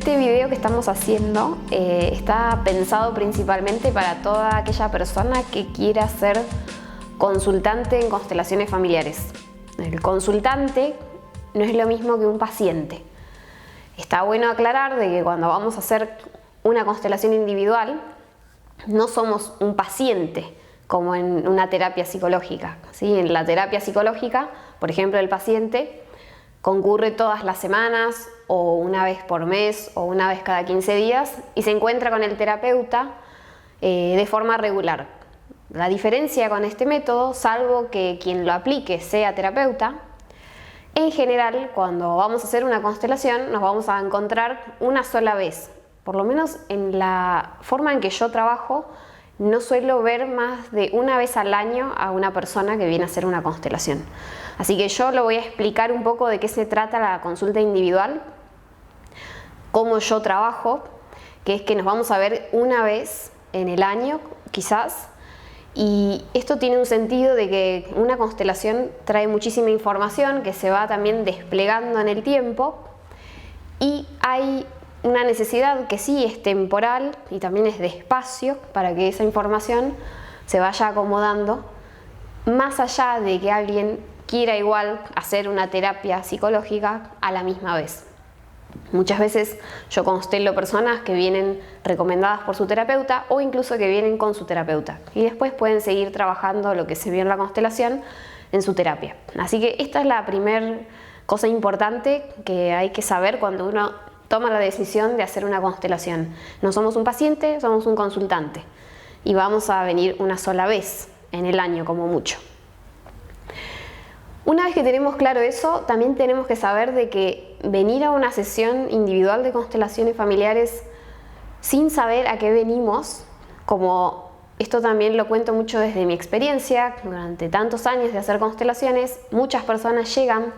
Este video que estamos haciendo está pensado principalmente para toda aquella persona que quiera ser consultante en constelaciones familiares. El consultante no es lo mismo que un paciente. Está bueno aclarar de que cuando vamos a hacer una constelación individual, no somos un paciente como en una terapia psicológica, ¿sí? En la terapia psicológica, por ejemplo, el paciente concurre todas las semanas o una vez por mes o una vez cada 15 días y se encuentra con el terapeuta de forma regular. La diferencia con este método, salvo que quien lo aplique sea terapeuta, en general cuando vamos a hacer una constelación nos vamos a encontrar una sola vez. Por lo menos en la forma en que yo trabajo, no suelo ver más de una vez al año a una persona que viene a hacer una constelación. Así que yo lo voy a explicar un poco de qué se trata la consulta individual, cómo yo trabajo, que es que nos vamos a ver una vez en el año, quizás, y esto tiene un sentido de que una constelación trae muchísima información que se va también desplegando en el tiempo y hay una necesidad que sí es temporal y también es de espacio para que esa información se vaya acomodando, más allá de que alguien quiera igual hacer una terapia psicológica a la misma vez. Muchas veces yo constelo personas que vienen recomendadas por su terapeuta o incluso que vienen con su terapeuta y después pueden seguir trabajando lo que se vio en la constelación en su terapia. Así que esta es la primera cosa importante que hay que saber cuando uno toma la decisión de hacer una constelación. No somos un paciente, somos un consultante y vamos a venir una sola vez en el año como mucho. Una vez que tenemos claro eso, también tenemos que saber de que venir a una sesión individual de constelaciones familiares sin saber a qué venimos, como esto también lo cuento mucho desde mi experiencia, durante tantos años de hacer constelaciones, muchas personas llegan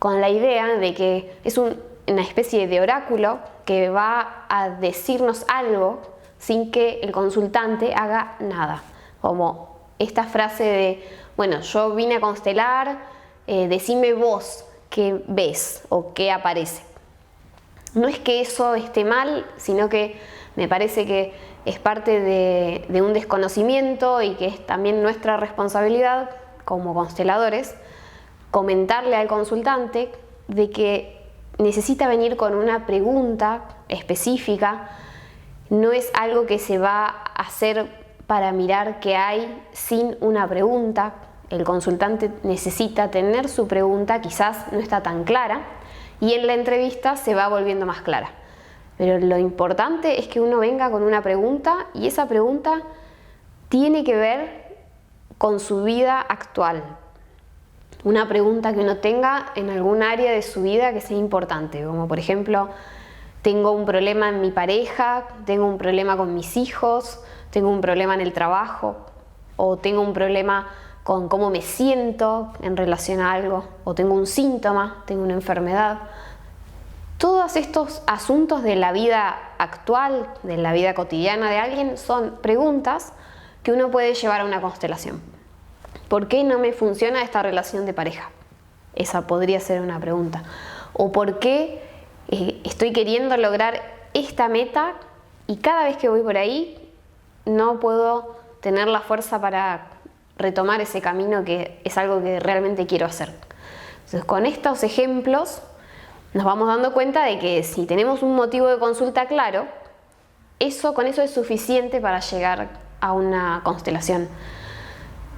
con la idea de que es una especie de oráculo que va a decirnos algo sin que el consultante haga nada. Como esta frase de, bueno, yo vine a constelar, decime vos qué ves o qué aparece. No es que eso esté mal, sino que me parece que es parte de un desconocimiento y que es también nuestra responsabilidad como consteladores comentarle al consultante de que necesita venir con una pregunta específica, no es algo que se va a hacer para mirar qué hay sin una pregunta. El consultante necesita tener su pregunta, quizás no está tan clara, y en la entrevista se va volviendo más clara. Pero lo importante es que uno venga con una pregunta y esa pregunta tiene que ver con su vida actual. Una pregunta que uno tenga en algún área de su vida que sea importante, como por ejemplo, tengo un problema en mi pareja, tengo un problema con mis hijos, tengo un problema en el trabajo, o tengo un problema con cómo me siento en relación a algo, o tengo un síntoma, tengo una enfermedad. Todos estos asuntos de la vida actual, de la vida cotidiana de alguien, son preguntas que uno puede llevar a una constelación. ¿Por qué no me funciona esta relación de pareja? Esa podría ser una pregunta. ¿O por qué estoy queriendo lograr esta meta y cada vez que voy por ahí no puedo tener la fuerza para retomar ese camino que es algo que realmente quiero hacer? Entonces, con estos ejemplos nos vamos dando cuenta de que si tenemos un motivo de consulta claro, con eso es suficiente para llegar a una constelación.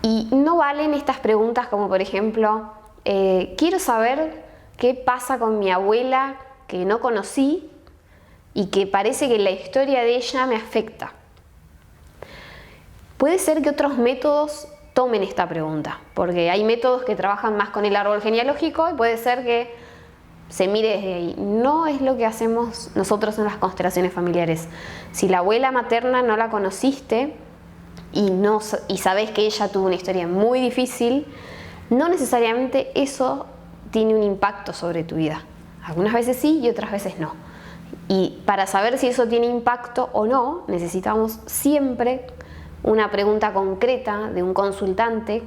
Y no valen estas preguntas como por ejemplo, quiero saber qué pasa con mi abuela que no conocí y que parece que la historia de ella me afecta. Puede ser que otros métodos tomen esta pregunta, porque hay métodos que trabajan más con el árbol genealógico y puede ser que se mire desde ahí. No es lo que hacemos nosotros en las constelaciones familiares. Si la abuela materna no la conociste y sabes que ella tuvo una historia muy difícil, no necesariamente eso tiene un impacto sobre tu vida. Algunas veces sí y otras veces no. Y para saber si eso tiene impacto o no, necesitamos siempre una pregunta concreta de un consultante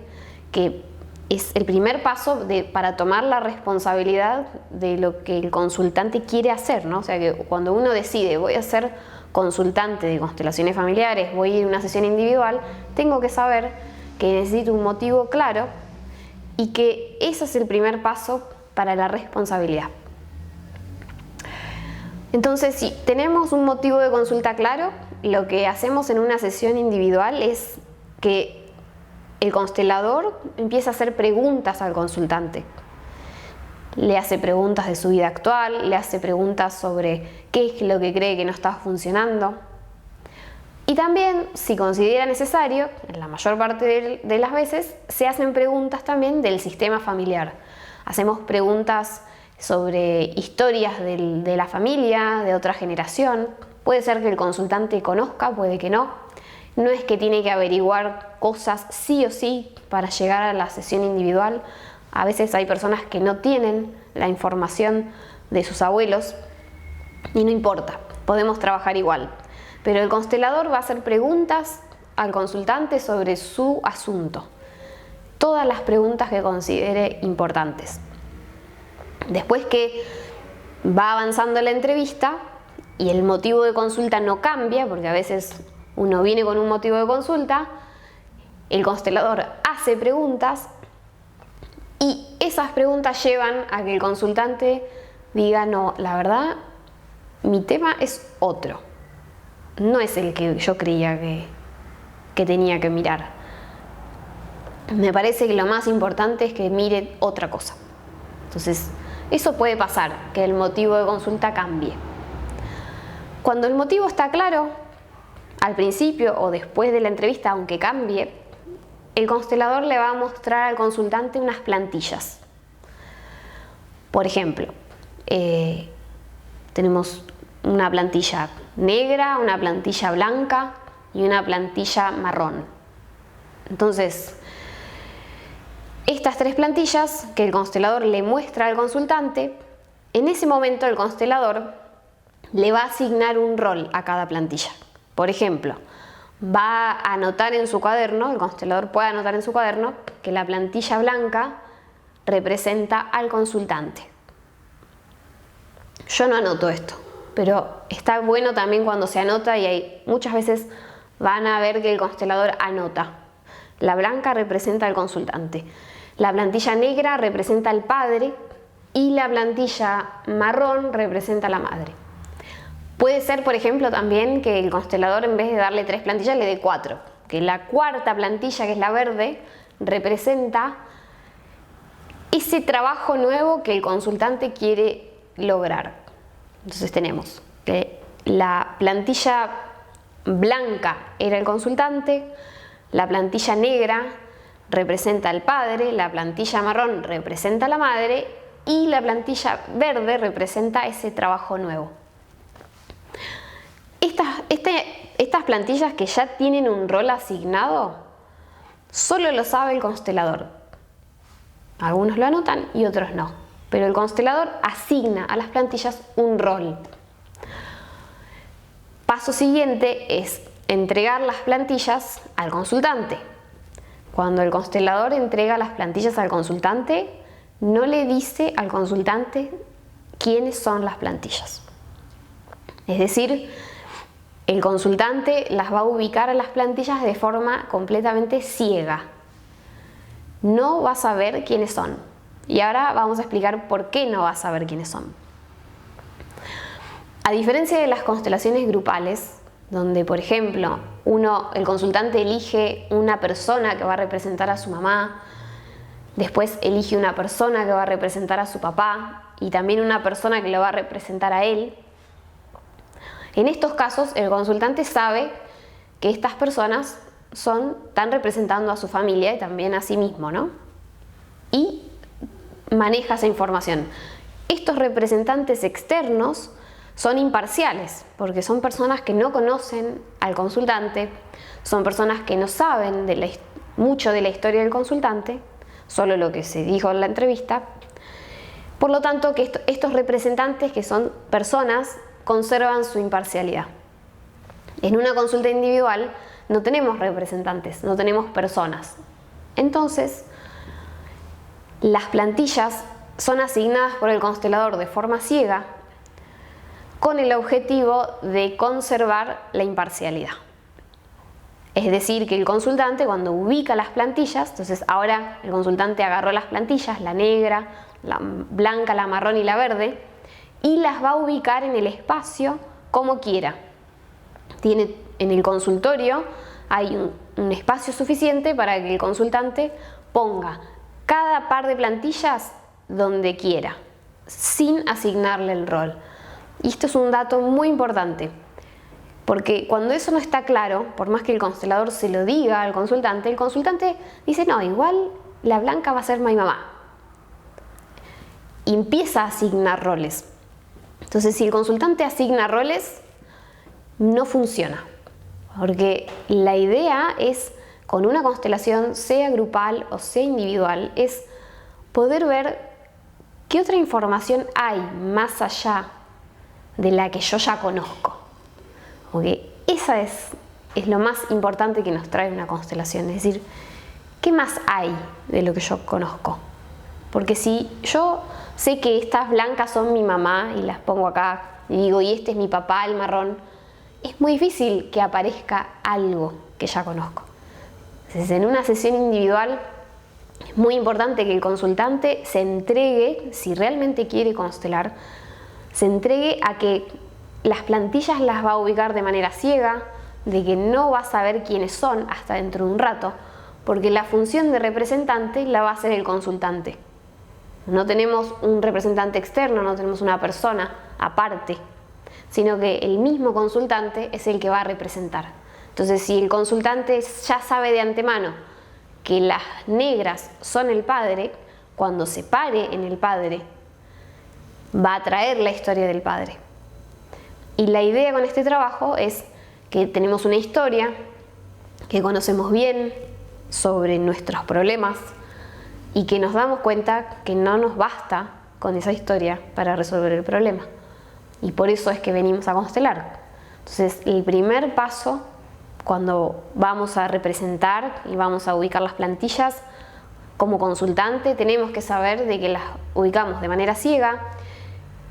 que es el primer paso para tomar la responsabilidad de lo que el consultante quiere hacer, ¿no? O sea que cuando uno decide, voy a ser consultante de constelaciones familiares, voy a ir a una sesión individual, tengo que saber que necesito un motivo claro y que ese es el primer paso para la responsabilidad. Entonces, si tenemos un motivo de consulta claro, lo que hacemos en una sesión individual es que el constelador empieza a hacer preguntas al consultante. Le hace preguntas de su vida actual, le hace preguntas sobre qué es lo que cree que no está funcionando. Y también, si considera necesario, en la mayor parte de las veces, se hacen preguntas también del sistema familiar. Hacemos preguntas sobre historias de la familia, de otra generación. Puede ser que el consultante conozca, puede que no. No es que tiene que averiguar cosas sí o sí para llegar a la sesión individual. A veces hay personas que no tienen la información de sus abuelos y no importa, podemos trabajar igual. Pero el constelador va a hacer preguntas al consultante sobre su asunto. Todas las preguntas que considere importantes. Después que va avanzando la entrevista y el motivo de consulta no cambia, porque a veces uno viene con un motivo de consulta, el constelador hace preguntas y esas preguntas llevan a que el consultante diga, no, la verdad, mi tema es otro. No es el que yo creía que tenía que mirar. Me parece que lo más importante es que mire otra cosa. Entonces, eso puede pasar, que el motivo de consulta cambie. Cuando el motivo está claro, al principio o después de la entrevista, aunque cambie, el constelador le va a mostrar al consultante unas plantillas. Por ejemplo, tenemos una plantilla negra, una plantilla blanca y una plantilla marrón. Entonces, estas tres plantillas que el constelador le muestra al consultante, en ese momento el constelador le va a asignar un rol a cada plantilla. Por ejemplo, va a anotar en su cuaderno, el constelador puede anotar en su cuaderno que la plantilla blanca representa al consultante. Yo no anoto esto, pero está bueno también cuando se anota y muchas veces van a ver que el constelador anota. La blanca representa al consultante, la plantilla negra representa al padre y la plantilla marrón representa a la madre. Puede ser, por ejemplo, también que el constelador, en vez de darle 3 plantillas, le dé 4. Que la cuarta plantilla, que es la verde, representa ese trabajo nuevo que el consultante quiere lograr. Entonces tenemos que la plantilla blanca era el consultante, la plantilla negra representa al padre, la plantilla marrón representa a la madre y la plantilla verde representa ese trabajo nuevo. Estas plantillas que ya tienen un rol asignado, solo lo sabe el constelador. Algunos lo anotan y otros no, pero el constelador asigna a las plantillas un rol. Paso siguiente es entregar las plantillas al consultante. Cuando el constelador entrega las plantillas al consultante, no le dice al consultante quiénes son las plantillas. Es decir, el consultante las va a ubicar a las plantillas de forma completamente ciega. No va a saber quiénes son. Y ahora vamos a explicar por qué no va a saber quiénes son. A diferencia de las constelaciones grupales, donde por ejemplo el consultante elige una persona que va a representar a su mamá, después elige una persona que va a representar a su papá y también una persona que lo va a representar a él. En estos casos el consultante sabe que estas personas están representando a su familia y también a sí mismo, ¿no? Y maneja esa información. Estos representantes externos son imparciales, porque son personas que no conocen al consultante, son personas que no saben mucho de la historia del consultante, solo lo que se dijo en la entrevista. Por lo tanto, que estos representantes, que son personas, conservan su imparcialidad. En una consulta individual no tenemos representantes, no tenemos personas. Entonces, Las plantillas son asignadas por el constelador de forma ciega con el objetivo de conservar la imparcialidad. Es decir, que el consultante, cuando ubica las plantillas, entonces ahora el consultante agarró las plantillas, la negra, la blanca, la marrón y la verde, y las va a ubicar en el espacio como quiera. En el consultorio hay un espacio suficiente para que el consultante ponga cada par de plantillas donde quiera, sin asignarle el rol. Y esto es un dato muy importante, porque cuando eso no está claro, por más que el constelador se lo diga al consultante, el consultante dice, no, igual la blanca va a ser mi mamá. Y empieza a asignar roles. Entonces, si el consultante asigna roles, no funciona. Porque la idea es, con una constelación, sea grupal o sea individual, es poder ver qué otra información hay más allá de la que yo ya conozco. Porque esa es lo más importante que nos trae una constelación, es decir, ¿qué más hay de lo que yo conozco? Porque si yo sé que estas blancas son mi mamá y las pongo acá y digo, y este es mi papá, el marrón, es muy difícil que aparezca algo que ya conozco. Entonces, en una sesión individual es muy importante que el consultante se entregue, si realmente quiere constelar, se entregue a que las plantillas las va a ubicar de manera ciega, de que no va a saber quiénes son hasta dentro de un rato, porque la función de representante la va a hacer el consultante. No tenemos un representante externo, no tenemos una persona aparte, sino que el mismo consultante es el que va a representar. Entonces, si el consultante ya sabe de antemano que las negras son el padre, cuando se pare en el padre, va a traer la historia del padre. Y la idea con este trabajo es que tenemos una historia, que conocemos bien sobre nuestros problemas y que nos damos cuenta que no nos basta con esa historia para resolver el problema. Y por eso es que venimos a constelar. Entonces, el primer paso, cuando vamos a representar y vamos a ubicar las plantillas, como consultante tenemos que saber de que las ubicamos de manera ciega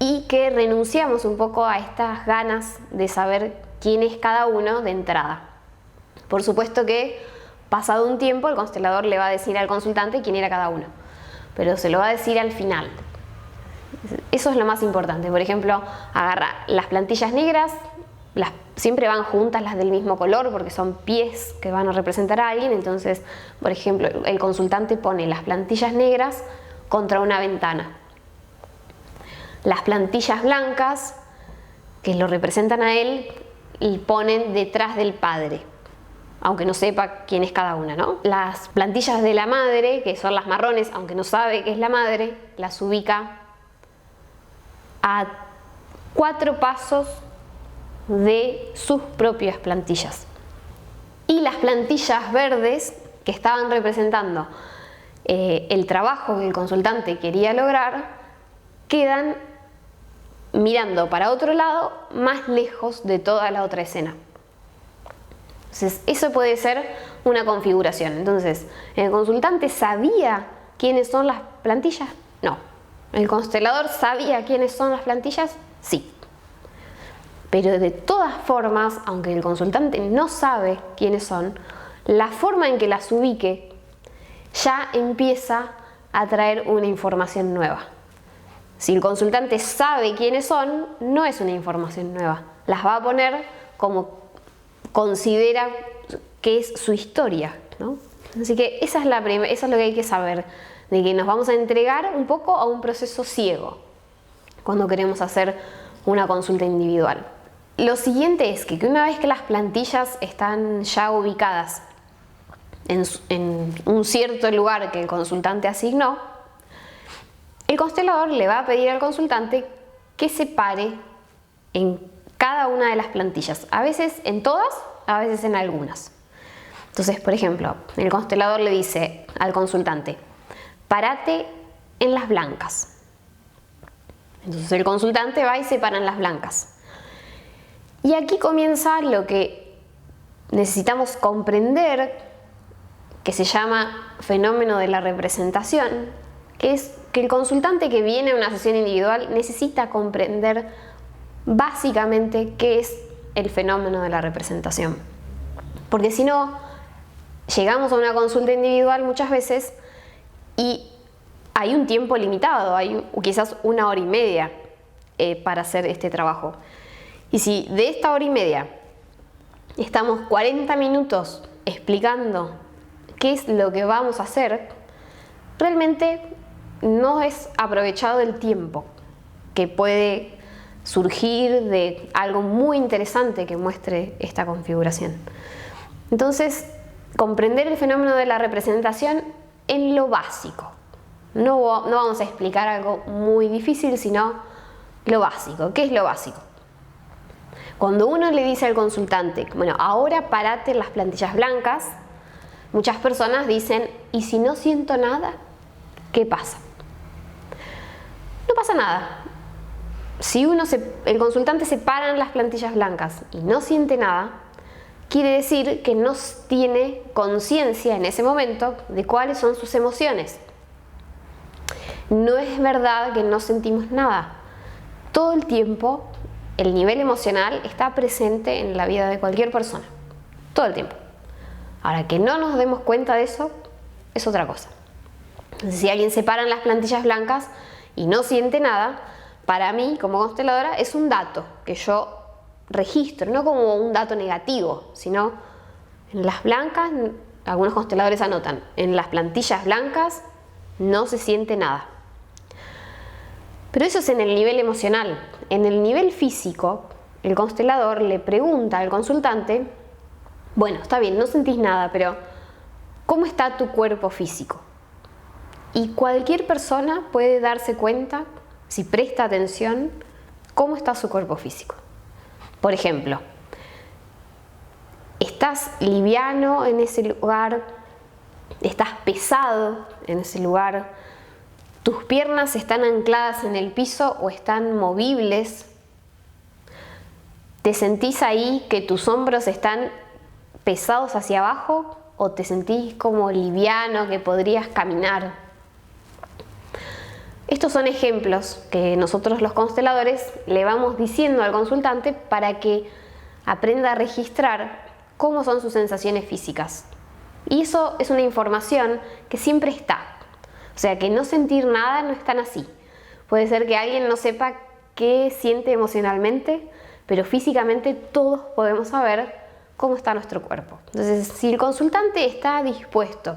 y que renunciamos un poco a estas ganas de saber quién es cada uno de entrada. Por supuesto que pasado un tiempo el constelador le va a decir al consultante quién era cada uno, pero se lo va a decir al final. Eso es lo más importante. Por ejemplo, agarra las plantillas negras, siempre van juntas las del mismo color porque son pies que van a representar a alguien. Entonces, por ejemplo, el consultante pone las plantillas negras contra una ventana. Las plantillas blancas, que lo representan a él, y ponen detrás del padre, aunque no sepa quién es cada una, ¿no? Las plantillas de la madre, que son las marrones, aunque no sabe que es la madre, las ubica a 4 pasos de sus propias plantillas. Y las plantillas verdes, que estaban representando el trabajo que el consultante quería lograr, quedan mirando para otro lado, más lejos de toda la otra escena. Entonces, eso puede ser una configuración. Entonces, ¿el consultante sabía quiénes son las plantillas? No. ¿El constelador sabía quiénes son las plantillas? Sí. Pero de todas formas, aunque el consultante no sabe quiénes son, la forma en que las ubique ya empieza a traer una información nueva. Si el consultante sabe quiénes son, no es una información nueva. Las va a poner como considera que es su historia, ¿no? Así que eso es lo que hay que saber, de que nos vamos a entregar un poco a un proceso ciego cuando queremos hacer una consulta individual. Lo siguiente es que una vez que las plantillas están ya ubicadas en un cierto lugar que el consultante asignó, el constelador le va a pedir al consultante que se pare en cada una de las plantillas, a veces en todas, a veces en algunas. Entonces, por ejemplo, el constelador le dice al consultante, párate en las blancas. Entonces el consultante va y se para en las blancas. Y aquí comienza lo que necesitamos comprender, que se llama fenómeno de la representación, que es que el consultante que viene a una sesión individual necesita comprender básicamente qué es el fenómeno de la representación. Porque si no, llegamos a una consulta individual muchas veces y hay un tiempo limitado, hay quizás 1 hora y media para hacer este trabajo. Y si de esta hora y media estamos 40 minutos explicando qué es lo que vamos a hacer, realmente no es aprovechado el tiempo que puede surgir de algo muy interesante que muestre esta configuración. Entonces, comprender el fenómeno de la representación en lo básico. No vamos a explicar algo muy difícil, sino lo básico. ¿Qué es lo básico? Cuando uno le dice al consultante, bueno, ahora párate las plantillas blancas, muchas personas dicen, ¿y si no siento nada? ¿Qué pasa? No pasa nada. Si el consultante se para en las plantillas blancas y no siente nada, quiere decir que no tiene conciencia en ese momento de cuáles son sus emociones. No es verdad que no sentimos nada. Todo el tiempo el nivel emocional está presente en la vida de cualquier persona. Todo el tiempo. Ahora, que no nos demos cuenta de eso es otra cosa. Entonces, si alguien se para en las plantillas blancas y no siente nada, para mí, como consteladora, es un dato que yo registro, no como un dato negativo, sino en las blancas, algunos consteladores anotan, en las plantillas blancas no se siente nada. Pero eso es en el nivel emocional. En el nivel físico, el constelador le pregunta al consultante, bueno, está bien, no sentís nada, pero ¿cómo está tu cuerpo físico? Y cualquier persona puede darse cuenta, si presta atención, cómo está su cuerpo físico. Por ejemplo, ¿estás liviano en ese lugar? ¿Estás pesado en ese lugar? ¿Tus piernas están ancladas en el piso o están movibles? ¿Te sentís ahí que tus hombros están pesados hacia abajo o te sentís como liviano, que podrías caminar? Estos son ejemplos que nosotros los consteladores le vamos diciendo al consultante para que aprenda a registrar cómo son sus sensaciones físicas. Y eso es una información que siempre está. O sea, que no sentir nada no es tan así. Puede ser que alguien no sepa qué siente emocionalmente, pero físicamente todos podemos saber cómo está nuestro cuerpo. Entonces, si el consultante está dispuesto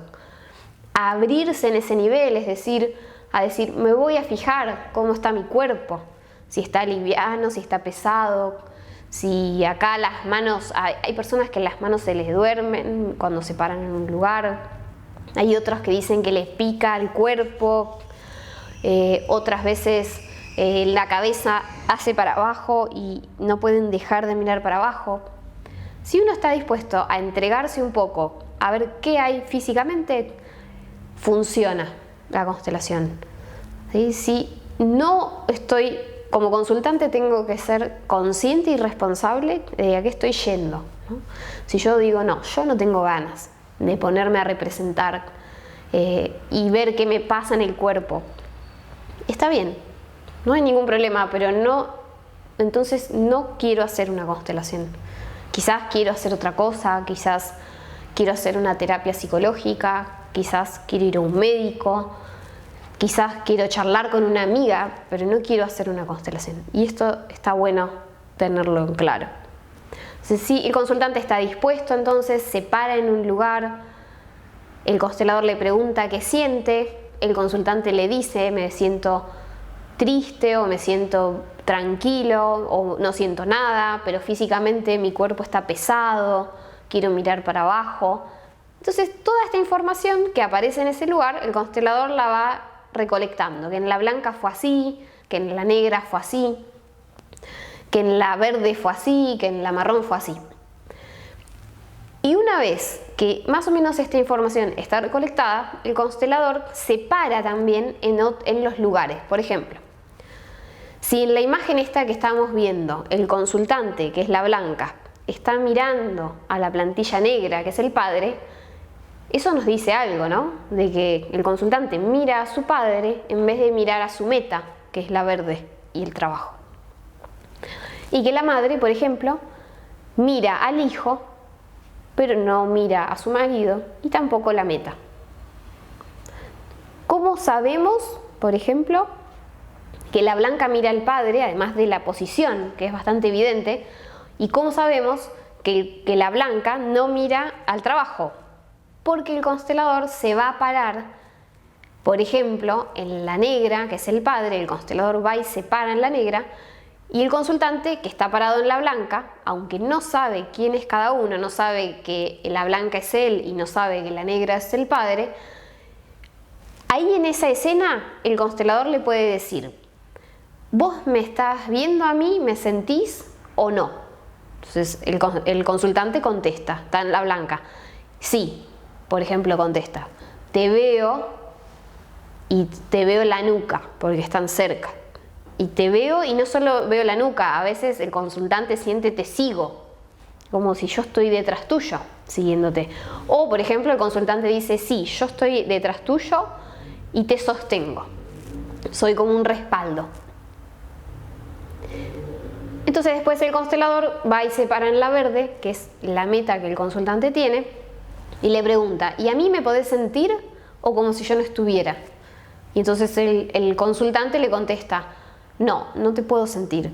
a abrirse en ese nivel, es decir, a decir, me voy a fijar cómo está mi cuerpo, si está liviano, si está pesado, si acá las manos, hay personas que las manos se les duermen cuando se paran en un lugar, hay otros que dicen que les pica el cuerpo, otras veces la cabeza hace para abajo y no pueden dejar de mirar para abajo. Si uno está dispuesto a entregarse un poco, a ver qué hay físicamente, funciona la constelación. ¿Sí? Si no estoy, como consultante tengo que ser consciente y responsable de a qué estoy yendo, ¿no? Si yo digo, no, yo no tengo ganas de ponerme a representar y ver qué me pasa en el cuerpo, está bien, no hay ningún problema, pero entonces no quiero hacer una constelación. Quizás quiero hacer otra cosa, quizás quiero hacer una terapia psicológica, quizás quiero ir a un médico, quizás quiero charlar con una amiga, pero no quiero hacer una constelación. Y esto está bueno tenerlo en claro. Entonces, si el consultante está dispuesto, entonces se para en un lugar, el constelador le pregunta qué siente, el consultante le dice, me siento triste o me siento tranquilo o no siento nada, pero físicamente mi cuerpo está pesado, quiero mirar para abajo. Entonces, toda esta información que aparece en ese lugar, el constelador la va recolectando, que en la blanca fue así, que en la negra fue así, que en la verde fue así, que en la marrón fue así. Y una vez que más o menos esta información está recolectada, el constelador separa también en los lugares. Por ejemplo, si en la imagen esta que estamos viendo, el consultante, que es la blanca, está mirando a la plantilla negra, que es el padre, Eso nos dice algo, ¿no? De que el consultante mira a su padre en vez de mirar a su meta, que es la verde y el trabajo. Y que la madre, por ejemplo, mira al hijo, pero no mira a su marido y tampoco la meta. ¿Cómo sabemos, por ejemplo, que la blanca mira al padre, además de la posición, que es bastante evidente? ¿Y cómo sabemos que la blanca no mira al trabajo? Porque el constelador se va a parar, por ejemplo, en la negra, que es el padre, el constelador va y se para en la negra, y el consultante, que está parado en la blanca, aunque no sabe quién es cada uno, no sabe que la blanca es él y no sabe que la negra es el padre, ahí en esa escena el constelador le puede decir: ¿vos me estás viendo a mí? ¿Me sentís o no? Entonces el consultante contesta, está en la blanca. Sí, por ejemplo, contesta: te veo y te veo la nuca, porque están cerca. Y te veo y no solo veo la nuca, a veces el consultante siente te sigo, como si yo estoy detrás tuyo, siguiéndote. O, por ejemplo, el consultante dice: sí, yo estoy detrás tuyo y te sostengo. Soy como un respaldo. Entonces después el constelador va y se para en la verde, que es la meta que el consultante tiene, y le pregunta: ¿y a mí me podés sentir o como si yo no estuviera? Y entonces el consultante le contesta: no, no te puedo sentir,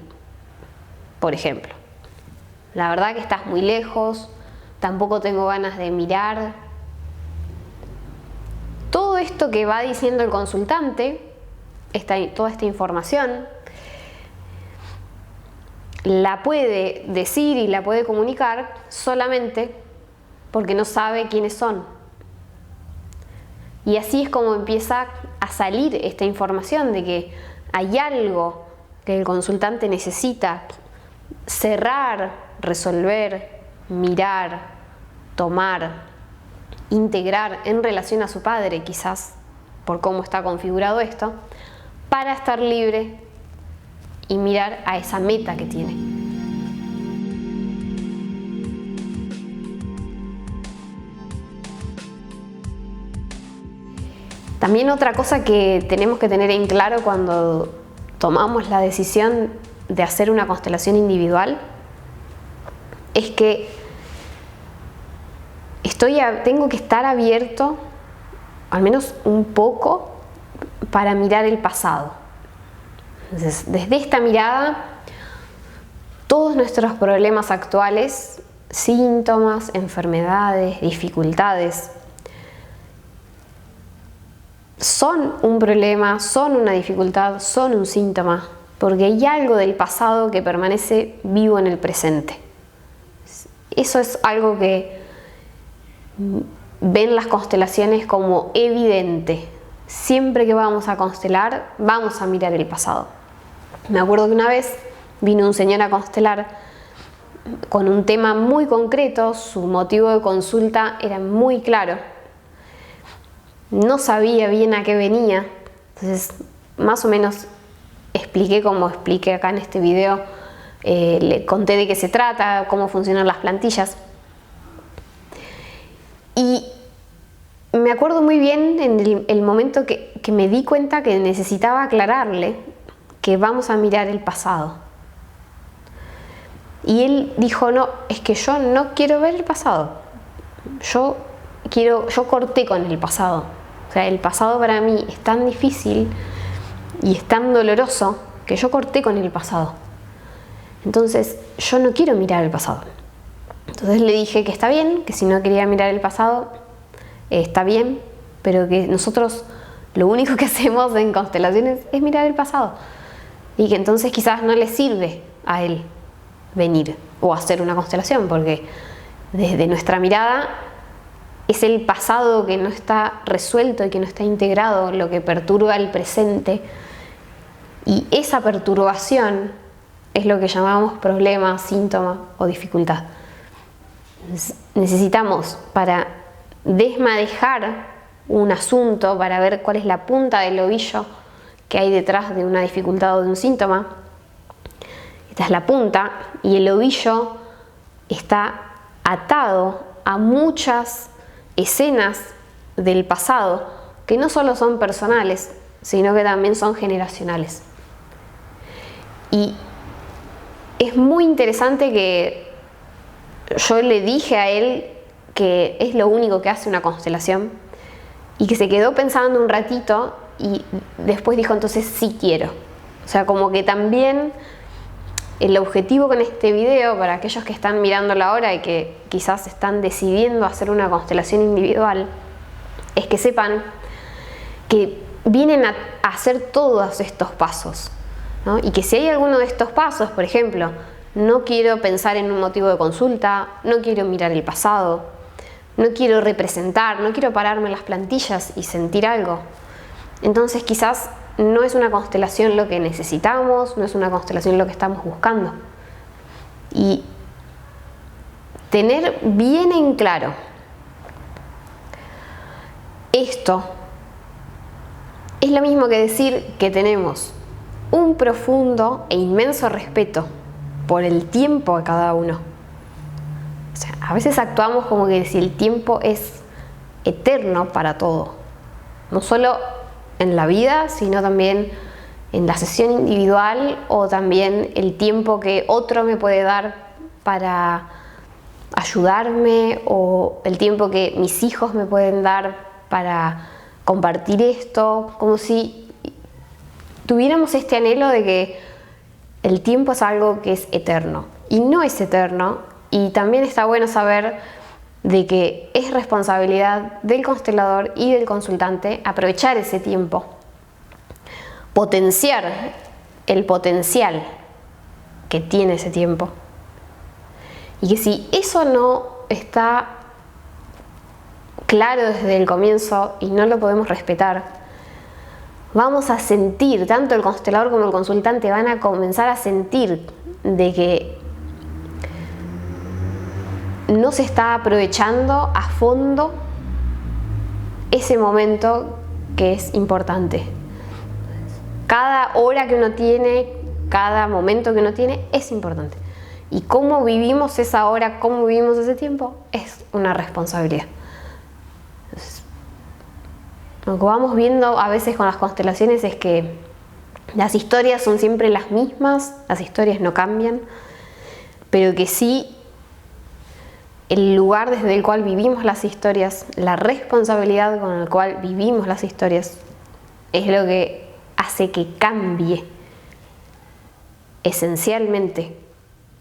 por ejemplo. La verdad que estás muy lejos, tampoco tengo ganas de mirar. Todo esto que va diciendo el consultante, toda esta información, la puede decir y la puede comunicar solamente porque no sabe quiénes son. Y así es como empieza a salir esta información de que hay algo que el consultante necesita cerrar, resolver, mirar, tomar, integrar en relación a su padre, quizás por cómo está configurado esto, para estar libre y mirar a esa meta que tiene. También otra cosa que tenemos que tener en claro cuando tomamos la decisión de hacer una constelación individual es que tengo que estar abierto, al menos un poco, para mirar el pasado. Entonces, desde esta mirada, todos nuestros problemas actuales, síntomas, enfermedades, dificultades, son un problema, son una dificultad, son un síntoma, porque hay algo del pasado que permanece vivo en el presente. Eso es algo que ven las constelaciones como evidente. Siempre que vamos a constelar, vamos a mirar el pasado. Me acuerdo que una vez vino un señor a constelar con un tema muy concreto, su motivo de consulta era muy claro. No sabía bien a qué venía, entonces más o menos expliqué como expliqué acá en este video, le conté de qué se trata, cómo funcionan las plantillas. Y me acuerdo muy bien en el momento que me di cuenta que necesitaba aclararle que vamos a mirar el pasado. Y él dijo: no, es que yo no quiero ver el pasado. Yo corté con el pasado. O sea, el pasado para mí es tan difícil y es tan doloroso que yo corté con el pasado. Entonces, yo no quiero mirar el pasado. Entonces le dije que está bien, que si no quería mirar el pasado, está bien, pero que nosotros lo único que hacemos en constelaciones es mirar el pasado. Y que entonces quizás no le sirve a él venir o hacer una constelación, porque desde nuestra mirada es el pasado que no está resuelto y que no está integrado lo que perturba el presente, y esa perturbación es lo que llamamos problema, síntoma o dificultad. Necesitamos, para desmadejar un asunto, para ver cuál es la punta del ovillo que hay detrás de una dificultad o de un síntoma, esta es la punta, y el ovillo está atado a muchas escenas del pasado que no solo son personales, sino que también son generacionales. Y es muy interesante que yo le dije a él que es lo único que hace una constelación y que se quedó pensando un ratito y después dijo, entonces sí quiero. O sea, como que también el objetivo con este video, para aquellos que están mirándolo ahora y que quizás están decidiendo hacer una constelación individual, es que sepan que vienen a hacer todos estos pasos, ¿no? Y que si hay alguno de estos pasos, por ejemplo, no quiero pensar en un motivo de consulta, no quiero mirar el pasado, no quiero representar, no quiero pararme en las plantillas y sentir algo, entonces quizás no es una constelación lo que necesitamos, no es una constelación lo que estamos buscando. Y tener bien en claro esto es lo mismo que decir que tenemos un profundo e inmenso respeto por el tiempo de cada uno. O sea, a veces actuamos como que si el tiempo es eterno para todo, no solo en la vida, sino también en la sesión individual o también el tiempo que otro me puede dar para ayudarme o el tiempo que mis hijos me pueden dar para compartir esto, como si tuviéramos este anhelo de que el tiempo es algo que es eterno y no es eterno. Y también está bueno saber de que es responsabilidad del constelador y del consultante aprovechar ese tiempo, potenciar el potencial que tiene ese tiempo. Y que si eso no está claro desde el comienzo y no lo podemos respetar, vamos a sentir, tanto el constelador como el consultante van a comenzar a sentir de que no se está aprovechando a fondo ese momento que es importante. Cada hora que uno tiene, cada momento que uno tiene es importante. Y cómo vivimos esa hora, cómo vivimos ese tiempo, es una responsabilidad. Entonces, lo que vamos viendo a veces con las constelaciones es que las historias son siempre las mismas, las historias no cambian, pero que sí el lugar desde el cual vivimos las historias, la responsabilidad con la cual vivimos las historias, es lo que hace que cambie esencialmente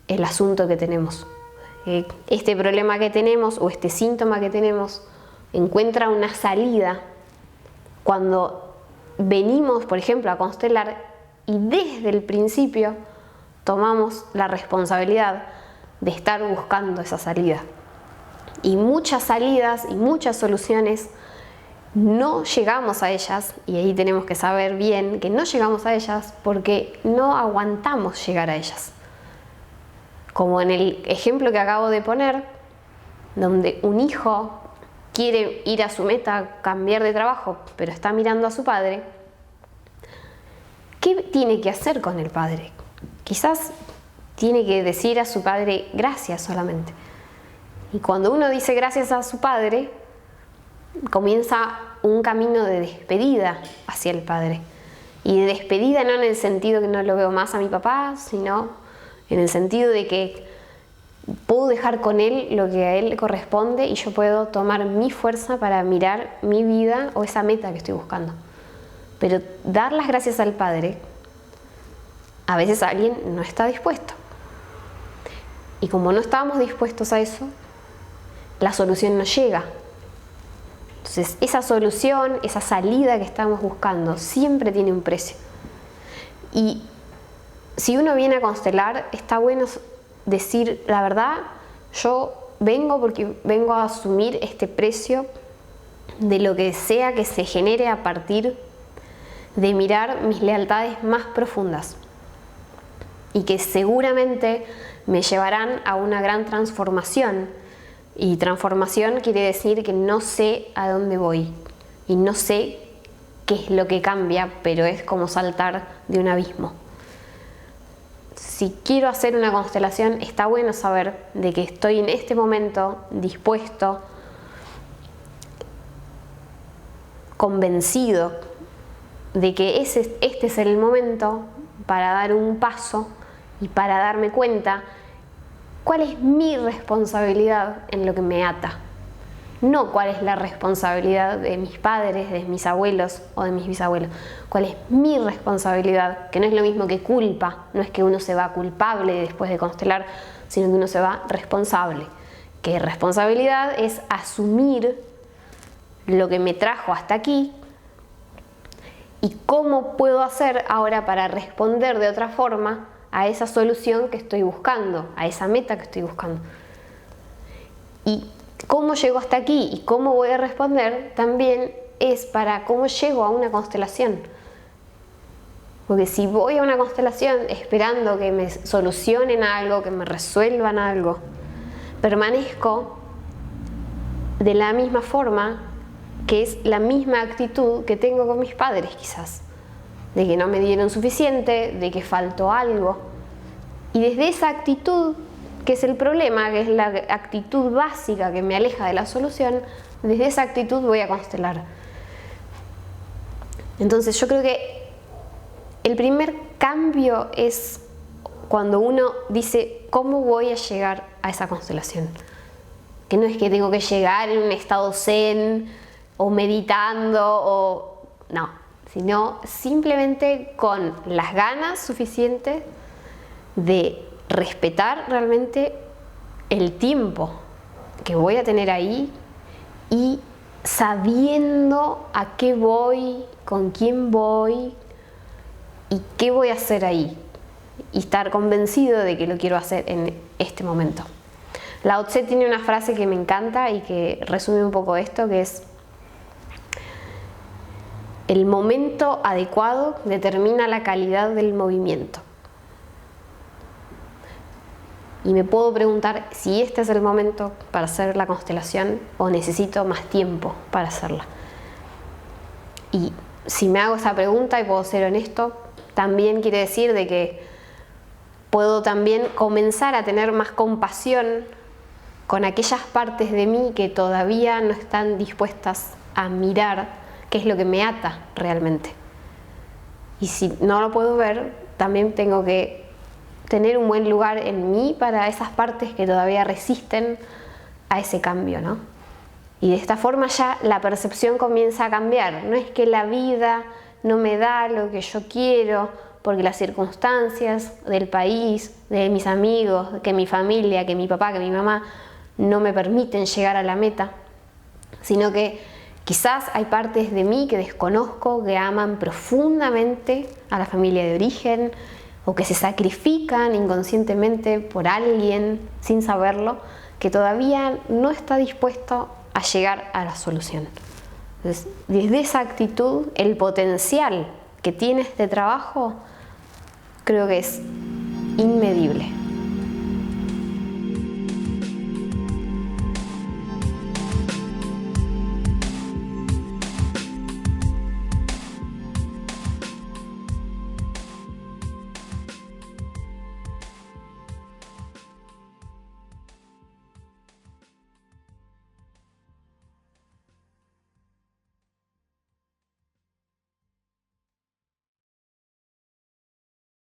el asunto que tenemos. Este problema que tenemos o este síntoma que tenemos encuentra una salida cuando venimos, por ejemplo, a constelar y desde el principio tomamos la responsabilidad de estar buscando esa salida. Y muchas salidas y muchas soluciones no llegamos a ellas, y ahí tenemos que saber bien que no llegamos a ellas porque no aguantamos llegar a ellas. Como en el ejemplo que acabo de poner, donde un hijo quiere ir a su meta, cambiar de trabajo, pero está mirando a su padre, ¿qué tiene que hacer con el padre? Quizás tiene que decir a su padre gracias solamente. Y cuando uno dice gracias a su padre, comienza un camino de despedida hacia el padre. Y de despedida no en el sentido que no lo veo más a mi papá, sino en el sentido de que puedo dejar con él lo que a él le corresponde y yo puedo tomar mi fuerza para mirar mi vida o esa meta que estoy buscando. Pero dar las gracias al padre, a veces alguien no está dispuesto. Y como no estábamos dispuestos a eso, la solución no llega. Entonces, esa solución, esa salida que estamos buscando, siempre tiene un precio. Y si uno viene a constelar, está bueno decir, la verdad, yo vengo porque vengo a asumir este precio de lo que sea que se genere a partir de mirar mis lealtades más profundas y que seguramente me llevarán a una gran transformación. Y transformación quiere decir que no sé a dónde voy y no sé qué es lo que cambia, pero es como saltar de un abismo. Si quiero hacer una constelación, está bueno saber de que estoy en este momento dispuesto convencido de que este es el momento para dar un paso y para darme cuenta cuál es mi responsabilidad en lo que me ata. No cuál es la responsabilidad de mis padres, de mis abuelos o de mis bisabuelos. Cuál es mi responsabilidad, que no es lo mismo que culpa. No es que uno se va culpable después de constelar, sino que uno se va responsable. Que responsabilidad es asumir lo que me trajo hasta aquí y cómo puedo hacer ahora para responder de otra forma a esa solución que estoy buscando, a esa meta que estoy buscando. Y cómo llego hasta aquí y cómo voy a responder también es para cómo llego a una constelación. Porque si voy a una constelación esperando que me solucionen algo, que me resuelvan algo, permanezco de la misma forma, que es la misma actitud que tengo con mis padres quizás. De que no me dieron suficiente, de que faltó algo. Y desde esa actitud, que es el problema, que es la actitud básica que me aleja de la solución, desde esa actitud voy a constelar. Entonces yo creo que el primer cambio es cuando uno dice, ¿cómo voy a llegar a esa constelación? Que no es que tengo que llegar en un estado zen o meditando o no, sino simplemente con las ganas suficientes de respetar realmente el tiempo que voy a tener ahí y sabiendo a qué voy, con quién voy y qué voy a hacer ahí y estar convencido de que lo quiero hacer en este momento. Lao Tse tiene una frase que me encanta y que resume un poco esto, que es: el momento adecuado determina la calidad del movimiento. Y me puedo preguntar si este es el momento para hacer la constelación o necesito más tiempo para hacerla. Y si me hago esa pregunta y puedo ser honesto, también quiere decir de que puedo también comenzar a tener más compasión con aquellas partes de mí que todavía no están dispuestas a mirar qué es lo que me ata realmente. Y si no lo puedo ver, también tengo que tener un buen lugar en mí para esas partes que todavía resisten a ese cambio, ¿no? Y de esta forma ya la percepción comienza a cambiar. No es que la vida no me da lo que yo quiero, porque las circunstancias del país, de mis amigos, que mi familia, que mi papá, que mi mamá no me permiten llegar a la meta, sino que quizás hay partes de mí que desconozco, que aman profundamente a la familia de origen, o que se sacrifican inconscientemente por alguien sin saberlo, que todavía no está dispuesto a llegar a la solución. Entonces, desde esa actitud, el potencial que tiene este trabajo creo que es inmedible.